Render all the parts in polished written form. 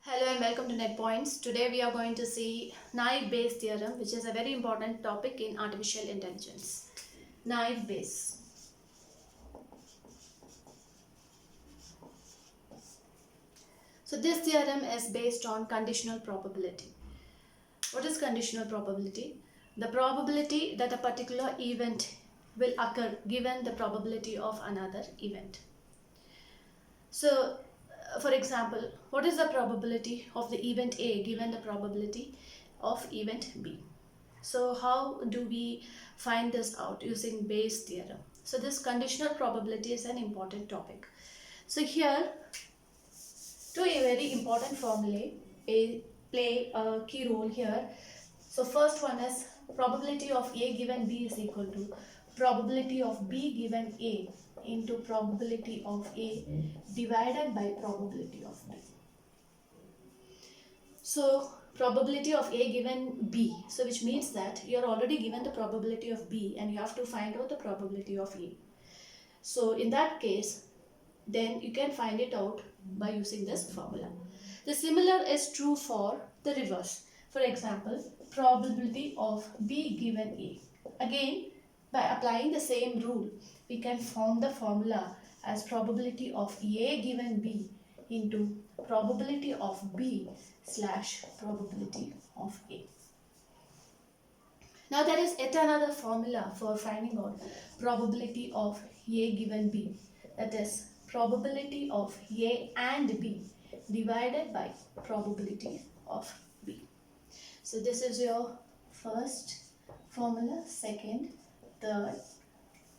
Hello and welcome to NetPoints. Today we are going to see naive Bayes theorem, which is a very important topic in artificial intelligence. Naive Bayes. So this theorem is based on conditional probability. What is conditional probability? The probability that a particular event will occur given the probability of another event. So for example, what is the probability of the event A given the probability of event B? So how do we find this out? Using Bayes theorem. So this conditional probability is an important topic. So here two very important formulae play a key role here. So first one is probability of A given B is equal to probability of B given A into probability of A divided by probability of B. So probability of A given B, so which means that you are already given the probability of B and you have to find out the probability of A. So in that case, then you can find it out by using this formula. The similar is true for the reverse. For example, probability of B given A. Again, by applying the same rule, we can form the formula as probability of A given B into probability of B slash probability of A. Now there is yet another formula for finding out probability of A given B, that is probability of A and B divided by probability of B. So this is your first formula, second, third,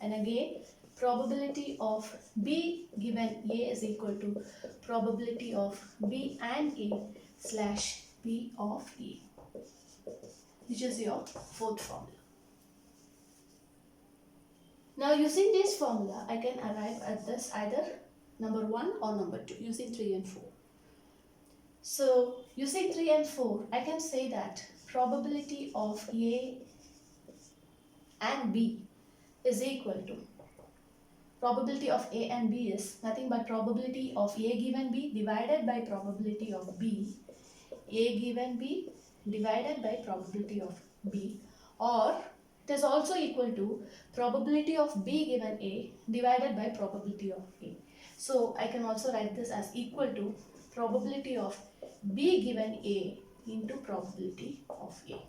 and again probability of B given A is equal to probability of B and A slash B of A, which is your fourth formula. Now using this formula, I can arrive at this either number 1 or number 2 using 3 and 4. So using 3 and 4, I can say that probability of A and B is equal to probability of A and B is nothing but probability of A given B divided by probability of B, A given B divided by probability of B, or it is also equal to probability of B given A divided by probability of A. So I can also write this as equal to probability of B given A into probability of A.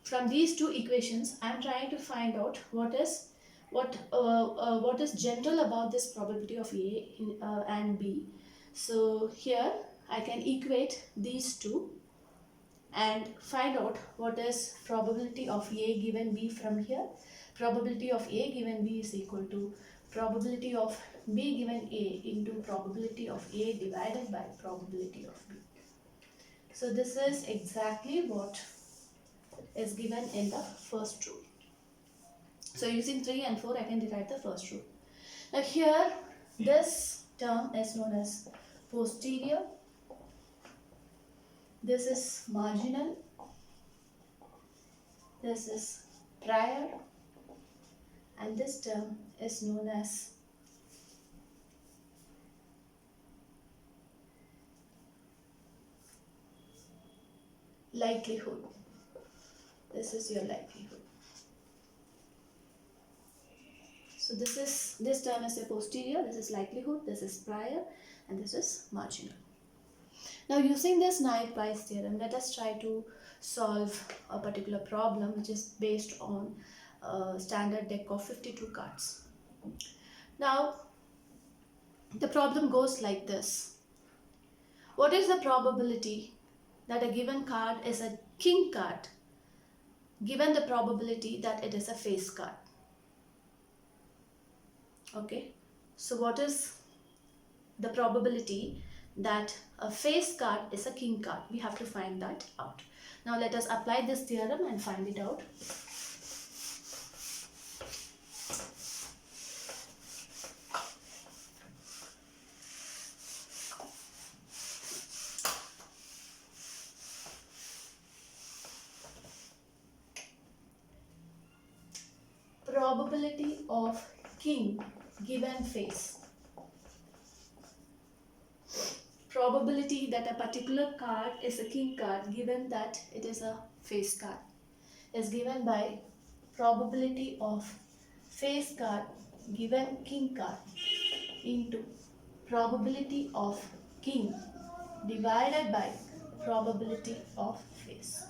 From these two equations, I am trying to find out what is general about this probability of A and B. So here I can equate these two and find out what is probability of A given B from here. Probability of A given B is equal to probability of B given A into probability of A divided by probability of B. So this is exactly what is given in the first rule. So using 3 and 4, I can derive the first rule. Now here, this term is known as posterior. This is marginal. This is prior. And this term is known as likelihood. This is your likelihood. So this term is a posterior, this is likelihood, this is prior, and this is marginal. Now using this naive Bayes theorem, let us try to solve a particular problem which is based on a standard deck of 52 cards. Now the problem goes like this. What is the probability that a given card is a king card given the probability that it is a face card? Okay, so what is the probability that a face card is a king card? We have to find that out. Now let us apply this theorem and find it out. Probability of king given face. probability that a particular card is a king card given that it is a face card is given by probability of face card given king card into probability of king divided by probability of face.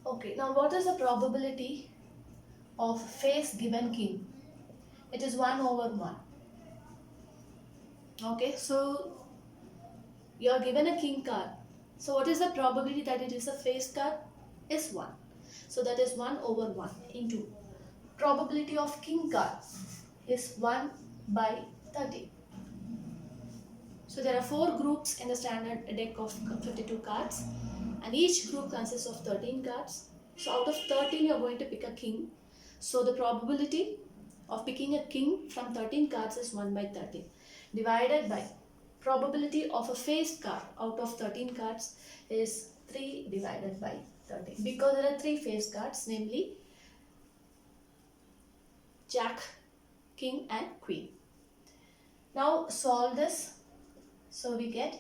Okay, now what is the probability of face given king? It is 1 over 1. Okay, so you are given a king card. So what is the probability that it is a face card? Is 1. So that is 1 over 1 into probability of king card is 1 by 30. So there are 4 groups in the standard deck of 52 cards, and each group consists of 13 cards. So out of 13 you are going to pick a king. So the probability of picking a king from 13 cards is 1 by 30 divided by probability of a face card out of 13 cards is 3 divided by 30, because there are 3 face cards, namely Jack, King and Queen. Now solve this. So we get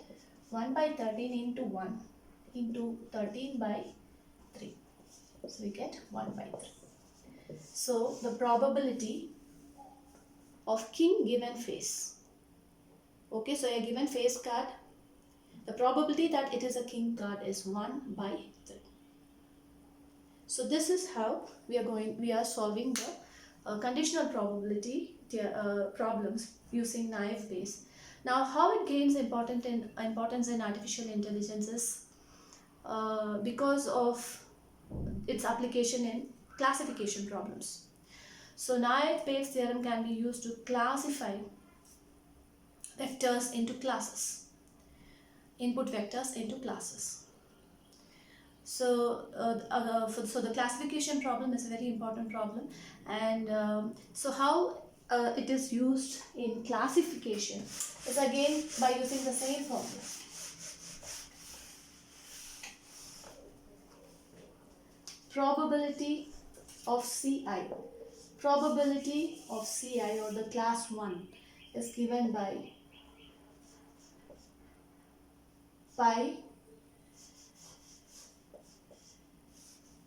1 by 13 into 1 into 13 by 3. So we get 1 by 3. So the probability of king given face. Okay, so a given face card, the probability that it is a king card is 1 by 3. So this is how we are solving the conditional probability problems using naive Bayes. Now, how it gains importance in artificial intelligence is because of its application in classification problems. So naive Bayes theorem can be used to classify vectors into classes, input vectors into classes. So, so the classification problem is a very important problem, and so how it is used in classification is again by using the same formula. Probability of CI. Probability of CI or the class 1 is given by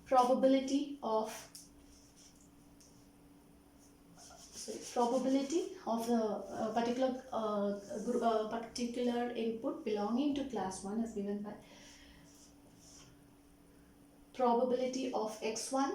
probability of the particular input belonging to class 1 is given by probability of x1